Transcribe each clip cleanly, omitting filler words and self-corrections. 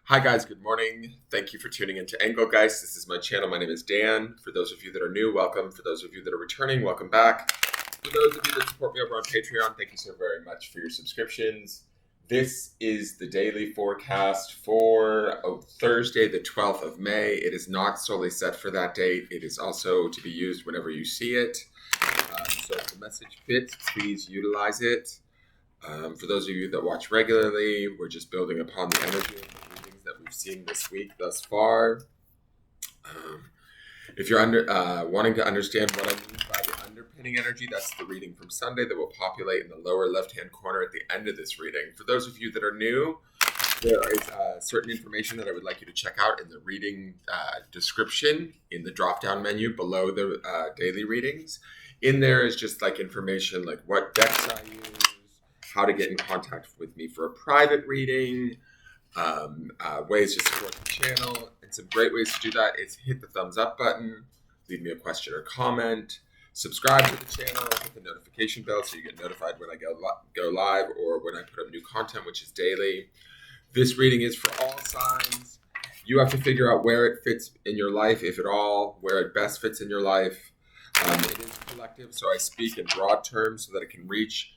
Hi guys, good morning. Thank you for tuning into Engelgeist. This is my channel. My name is Dan. For those of you that are new, welcome. For those of you that are returning, welcome back. For those of you that support me over on Patreon, thank you so very much for your subscriptions. This is the daily forecast for Thursday, the 12th of May. It is not solely set for that date. It is also to be used whenever you see it. So if the message fits, please utilize it. For those of you that watch regularly, we're just building upon the energy of the readings that we've seen this week thus far. If you're wanting to understand what I mean by the underpinning energy, that's the reading from Sunday that will populate in the lower left-hand corner at the end of this reading. For those of you that are new, there is certain information that I would like you to check out in the reading description in the drop-down menu below the daily readings. In there is just like information like what decks I use, how to get in contact with me for a private reading, ways to support the channel. And some great ways to do that is hit the thumbs up button, leave me a question or comment, subscribe to the channel, hit the notification bell so you get notified when I go live or when I put up new content, which is daily. This reading is for all signs. You have to figure out where it fits in your life, if at all, where it best fits in your life. It is collective, so I speak in broad terms so that it can reach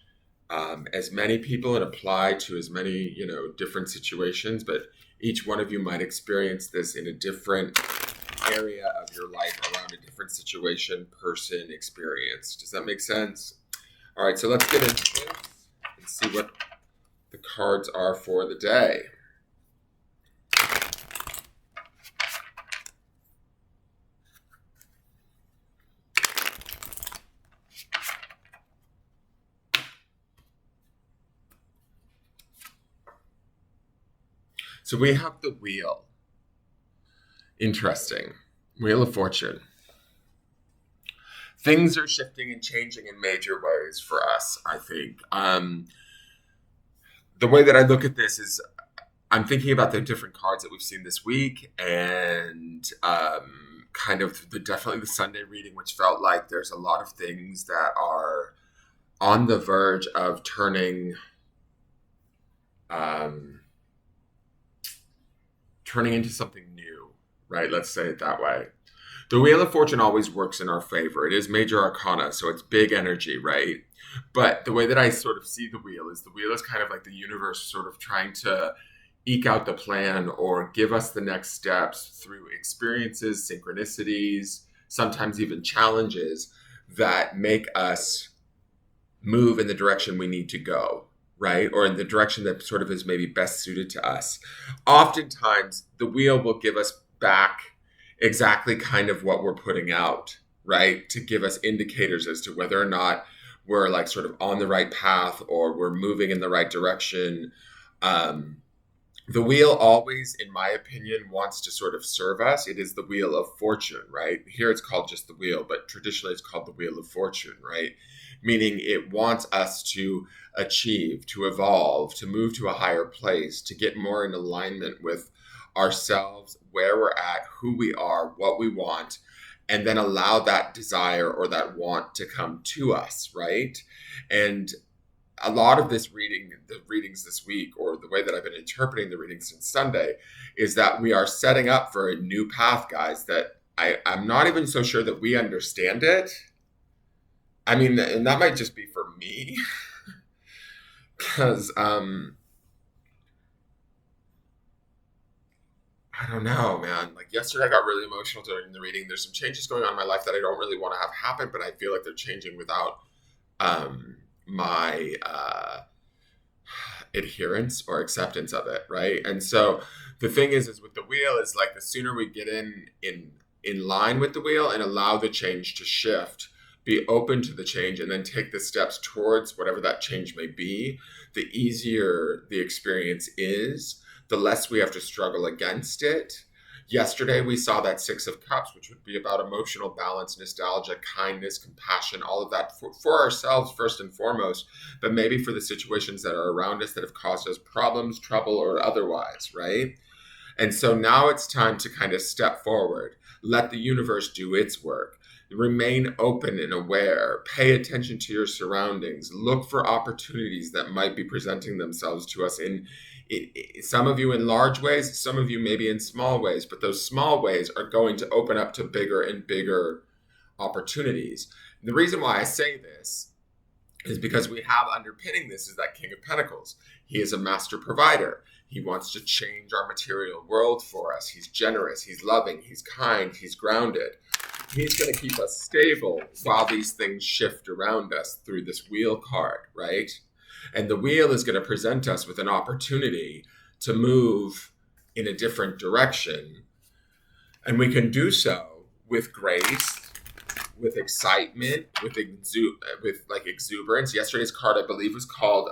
as many people and apply to as many, different situations, but each one of you might experience this in a different area of your life around a different situation, person, experience. Does that make sense? All right, so let's get into this and see what the cards are for the day. So we have the wheel. Interesting. Wheel of Fortune. Things are shifting and changing in major ways for us, I think. The way that I look at this is I'm thinking about the different cards that we've seen this week and kind of definitely the Sunday reading, which felt like there's a lot of things that are on the verge of turning into something new, right? Let's say it that way. The Wheel of Fortune always works in our favor. It is major arcana, so it's big energy, right? But the way that I sort of see the wheel is kind of like the universe sort of trying to eke out the plan or give us the next steps through experiences, synchronicities, sometimes even challenges that make us move in the direction we need to go, right? Or in the direction that sort of is maybe best suited to us. Oftentimes, the wheel will give us back exactly kind of what we're putting out, right? To give us indicators as to whether or not we're like sort of on the right path or we're moving in the right direction. The wheel always, in my opinion, wants to sort of serve us. It is the Wheel of Fortune, right? Here it's called just the wheel, but traditionally it's called the Wheel of Fortune, right? Meaning it wants us to achieve, to evolve, to move to a higher place, to get more in alignment with ourselves, where we're at, who we are, what we want, and then allow that desire or that want to come to us, right? And a lot of this reading, the readings this week, or the way that I've been interpreting the readings since Sunday, is that we are setting up for a new path, guys, that I'm not even so sure that we understand it. I mean, and that might just be for me, because I don't know, man. Like yesterday, I got really emotional during the reading. There's some changes going on in my life that I don't really want to have happen, but I feel like they're changing without my adherence or acceptance of it, right? And so the thing is with the wheel is like the sooner we get in line with the wheel and allow the change to shift, be open to the change, and then take the steps towards whatever that change may be, the easier the experience is, the less we have to struggle against it. Yesterday, we saw that Six of Cups, which would be about emotional balance, nostalgia, kindness, compassion, all of that for ourselves first and foremost, but maybe for the situations that are around us that have caused us problems, trouble, or otherwise, right? And so now it's time to kind of step forward, let the universe do its work. Remain open and aware. Pay attention to your surroundings. Look for opportunities that might be presenting themselves to us Some of you in large ways, some of you maybe in small ways, but those small ways are going to open up to bigger and bigger opportunities. The reason why I say this is because we have underpinning this is that King of Pentacles. He is a master provider. He wants to change our material world for us. He's generous, he's loving, he's kind, he's grounded. He's going to keep us stable while these things shift around us through this wheel card, right? And the wheel is going to present us with an opportunity to move in a different direction. And we can do so with grace, with excitement, with exuberance. Yesterday's card, I believe, was called,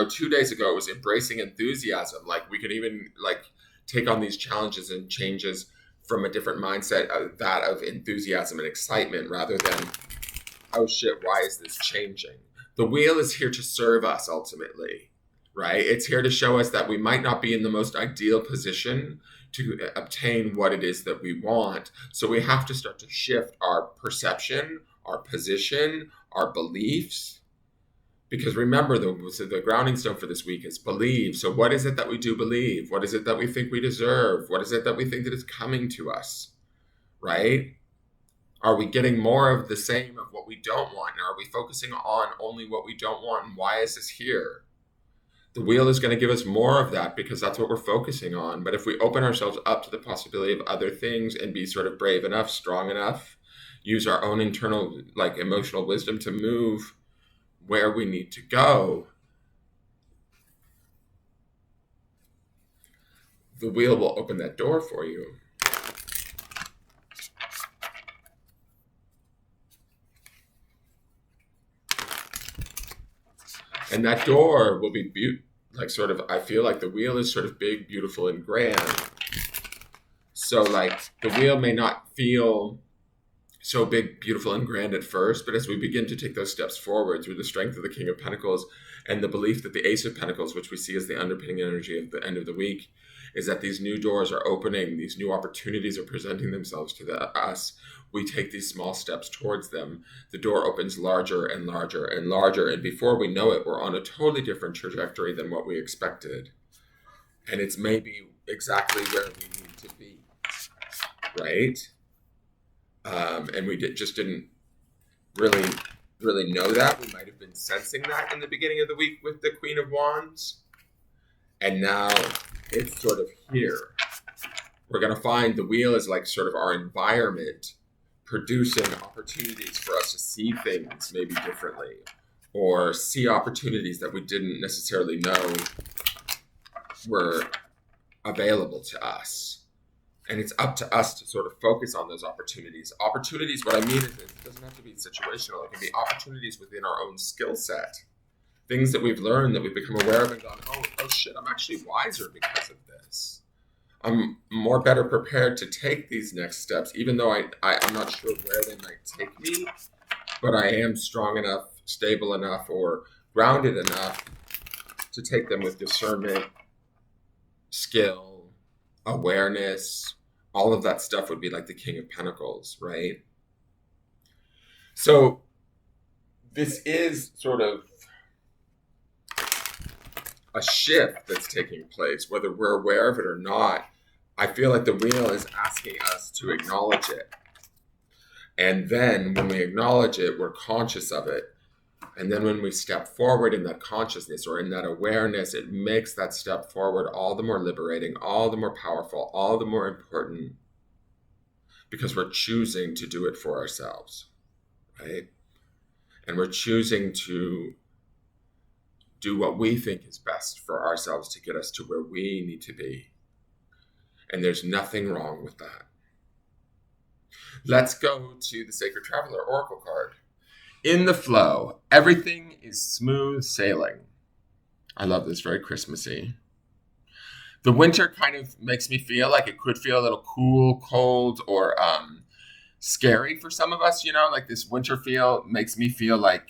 2 days ago, it was embracing enthusiasm. Like, we could even take on these challenges and changes from a different mindset, that of enthusiasm and excitement, rather than, oh shit, why is this changing? The wheel is here to serve us ultimately, right? It's here to show us that we might not be in the most ideal position to obtain what it is that we want. So we have to start to shift our perception, our position, our beliefs. Because remember, the grounding stone for this week is believe. So what is it that we do believe? What is it that we think we deserve? What is it that we think that is coming to us, right? Are we getting more of the same of what we don't want? Are we focusing on only what we don't want? And why is this here? The wheel is going to give us more of that because that's what we're focusing on. But if we open ourselves up to the possibility of other things and be sort of brave enough, strong enough, use our own internal emotional wisdom to move where we need to go, the wheel will open that door for you. And that door will be I feel like the wheel is sort of big, beautiful, and grand. So the wheel may not feel so big, beautiful, and grand at first, but as we begin to take those steps forward through the strength of the King of Pentacles and the belief that the Ace of Pentacles, which we see as the underpinning energy at the end of the week, is that these new doors are opening, these new opportunities are presenting themselves to us. We take these small steps towards them. The door opens larger and larger and larger, and before we know it, we're on a totally different trajectory than what we expected. And it's maybe exactly where we need to be, right? And we just didn't really know that. We might have been sensing that in the beginning of the week with the Queen of Wands. And now it's sort of here. We're going to find the wheel is sort of our environment producing opportunities for us to see things maybe differently, or see opportunities that we didn't necessarily know were available to us. And it's up to us to sort of focus on those opportunities. Opportunities, what I mean is it doesn't have to be situational. It can be opportunities within our own skill set. Things that we've learned, that we've become aware of and gone, oh shit, I'm actually wiser because of this. I'm more better prepared to take these next steps, even though I'm not sure where they might take me, but I am strong enough, stable enough, or grounded enough to take them with discernment, skill, awareness. All of that stuff would be like the King of Pentacles, right? So this is sort of a shift that's taking place, whether we're aware of it or not. I feel like the wheel is asking us to acknowledge it. And then when we acknowledge it, we're conscious of it. And then when we step forward in that consciousness or in that awareness, it makes that step forward all the more liberating, all the more powerful, all the more important, because we're choosing to do it for ourselves, right? And we're choosing to do what we think is best for ourselves to get us to where we need to be. And there's nothing wrong with that. Let's go to the Sacred Traveler Oracle card. In the flow, everything is smooth sailing. I love this, very Christmassy. The winter kind of makes me feel like it could feel a little cool, cold, or scary for some of us, like this winter feel makes me feel like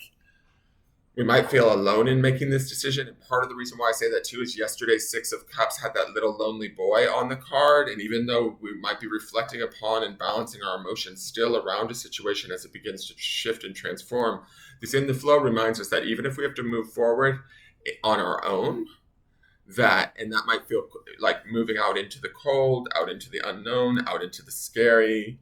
we might feel alone in making this decision. And part of the reason why I say that too is yesterday's Six of Cups had that little lonely boy on the card. And even though we might be reflecting upon and balancing our emotions still around a situation as it begins to shift and transform, this in the flow reminds us that even if we have to move forward on our own, and that might feel like moving out into the cold, out into the unknown, out into the scary,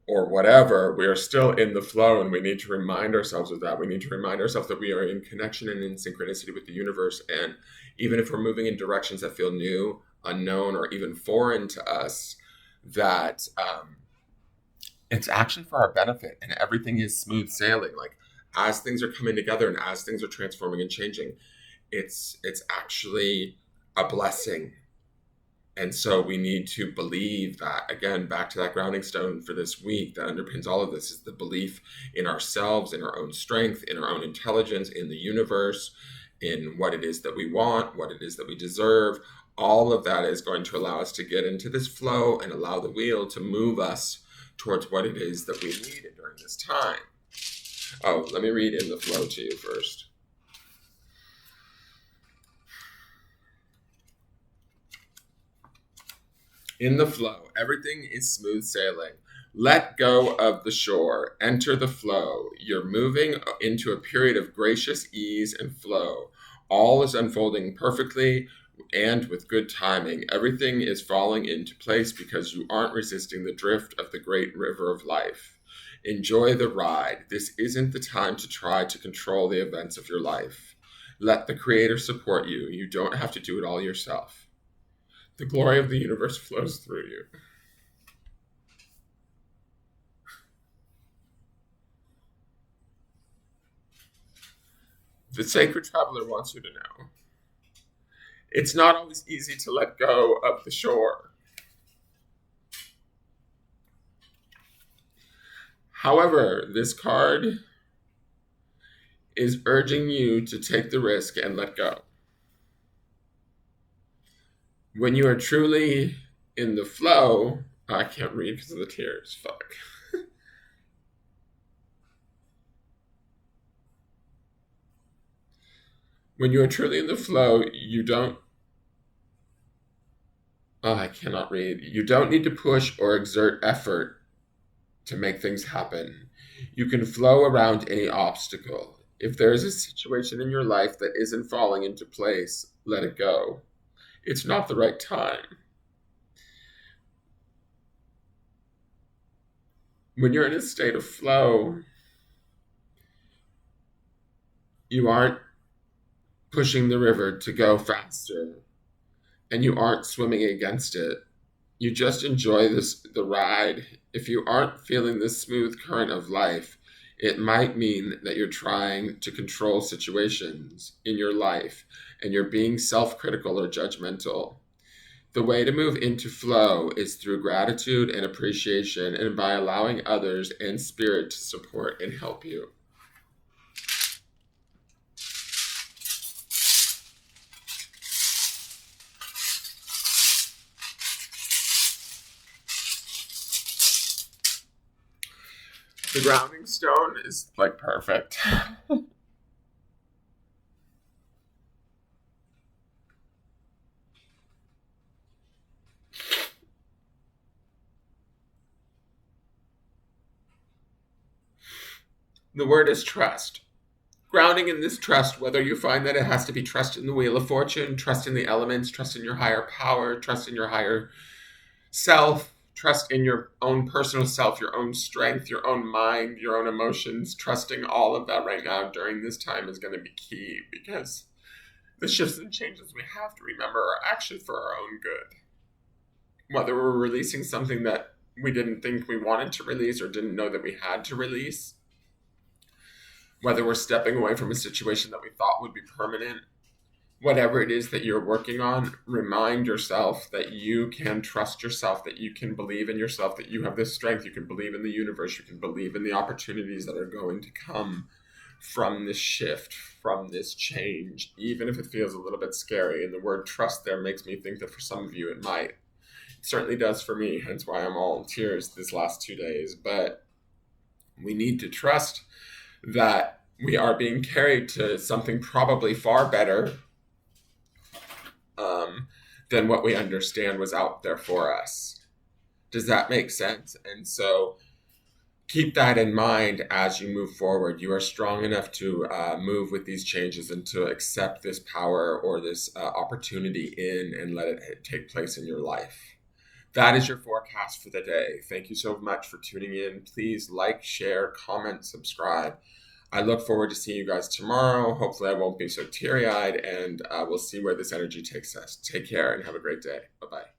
or whatever. We are still in the flow, and we need to remind ourselves of that. We need to remind ourselves that we are in connection and in synchronicity with the universe. And even if we're moving in directions that feel new, unknown, or even foreign to us, that it's actually for our benefit, and everything is smooth sailing. Like, as things are coming together and as things are transforming and changing, it's actually a blessing. And so we need to believe that. Again, back to that grounding stone for this week that underpins all of this is the belief in ourselves, in our own strength, in our own intelligence, in the universe, in what it is that we want, what it is that we deserve. All of that is going to allow us to get into this flow and allow the wheel to move us towards what it is that we need during this time. Oh, let me read in the flow to you first. In the flow, everything is smooth sailing. Let go of the shore, enter the flow. You're moving into a period of gracious ease and flow. All is unfolding perfectly and with good timing. Everything is falling into place because you aren't resisting the drift of the great river of life. Enjoy the ride. This isn't the time to try to control the events of your life. Let the Creator support you. You don't have to do it all yourself. The glory of the universe flows through you. The sacred traveler wants you to know it's not always easy to let go of the shore. However, this card is urging you to take the risk and let go. When you are truly in the flow, I can't read because of the tears. Fuck. When you are truly in the flow, you don't. Oh, I cannot read. You don't need to push or exert effort to make things happen. You can flow around any obstacle. If there is a situation in your life that isn't falling into place, let it go. It's not the right time. When you're in a state of flow, you aren't pushing the river to go faster, and you aren't swimming against it. You just enjoy the ride. If you aren't feeling the smooth current of life, it might mean that you're trying to control situations in your life and you're being self-critical or judgmental. The way to move into flow is through gratitude and appreciation and by allowing others and spirit to support and help you. The grounding stone is like perfect. The word is trust. Grounding in this trust, whether you find that it has to be trust in the wheel of fortune, trust in the elements, trust in your higher power, trust in your higher self, trust in your own personal self, your own strength, your own mind, your own emotions, trusting all of that right now during this time is going to be key, because the shifts and changes we have to remember are actually for our own good. Whether we're releasing something that we didn't think we wanted to release or didn't know that we had to release, whether we're stepping away from a situation that we thought would be permanent, whatever it is that you're working on, remind yourself that you can trust yourself, that you can believe in yourself, that you have this strength, you can believe in the universe, you can believe in the opportunities that are going to come from this shift, from this change, even if it feels a little bit scary. And the word trust there makes me think that for some of you it might. It certainly does for me, hence why I'm all in tears this last 2 days. But we need to trust that we are being carried to something probably far better than what we understand was out there for us. Does that make sense? And so keep that in mind as you move forward. You are strong enough to move with these changes and to accept this power or this opportunity in and let it take place in your life. That is your forecast for the day. Thank you so much for tuning in. Please like, share, comment, subscribe. I look forward to seeing you guys tomorrow. Hopefully, I won't be so teary eyed, and we'll see where this energy takes us. Take care and have a great day. Bye bye.